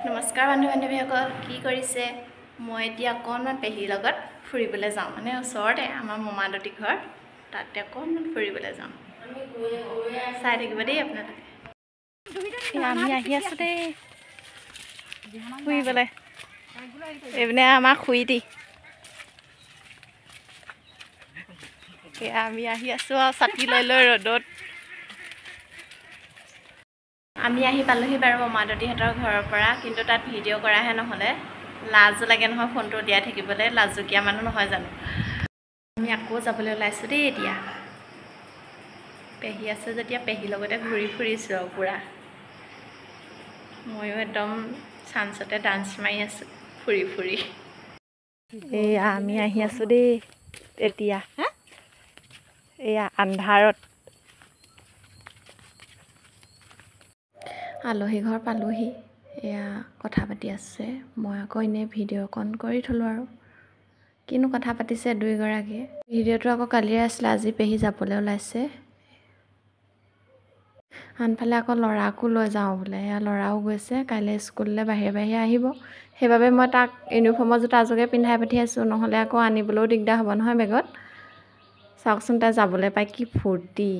নমস্কাৰ বন্ধু বান্ধৱীসকল, কি কৰিছে? মই এতিয়া অকণমান পেহীৰ লগত ফুৰিবলৈ যাওঁ, মানে ওচৰতে আমাৰ মমাদতি ঘৰ, তাতে অকণমান ফুৰিবলৈ যাওঁ। চাই থাকিব দেই আপোনালোকে। আমি আহি আছোঁ দেই ফুৰিবলৈ। এইপিনে আমাৰ খুৰীটি। আমি আহি আছোঁ আৰু ছাতি লৈ লৈ ৰ'দত। আমি আহি পালোহি বাৰু মমাদতিহঁতৰ ঘৰৰ পৰা, কিন্তু তাত ভিডিঅ' কৰাহে নহ'লে। লাজো লাগে নহয় ফোনটো উলিয়াই থাকিবলৈ, লাজুকীয়া মানুহ নহয় জানো। আমি আকৌ যাবলৈ ওলাইছোঁ দেই এতিয়া। পেহী আছে যেতিয়া পেহীৰ লগতে ঘূৰি ফুৰিছোঁ আৰু পূৰা। ময়ো একদম চান্সতে ডান্স মাৰি আছোঁ ফুৰি ফুৰি। এয়া আমি আহি আছোঁ দেই এতিয়া, এয়া আন্ধাৰত। আলহী ঘৰ পালোহি, এয়া কথা পাতি আছে। মই আকৌ এনেই ভিডিঅ' অকণ কৰি থ'লোঁ আৰু কিনো কথা পাতিছে দুইগৰাকীয়ে। ভিডিঅ'টো আকৌ কালিয়ে আছিলে, আজি পেহী যাবলৈ ওলাইছে। আনফালে আকৌ ল'ৰাকো লৈ যাওঁ বোলে, এয়া ল'ৰাও গৈছে কাইলৈ স্কুললৈ বাহিৰে বাহিৰে আহিব। সেইবাবে মই তাক ইউনিফৰ্মৰ জোতা এযোৰকে পিন্ধাই পঠিয়াইছোঁ, নহ'লে আকৌ আনিবলৈও দিগদাৰ হ'ব নহয় বেগত। চাওকচোন তাই যাবলৈ পাই কি ফূৰ্তি।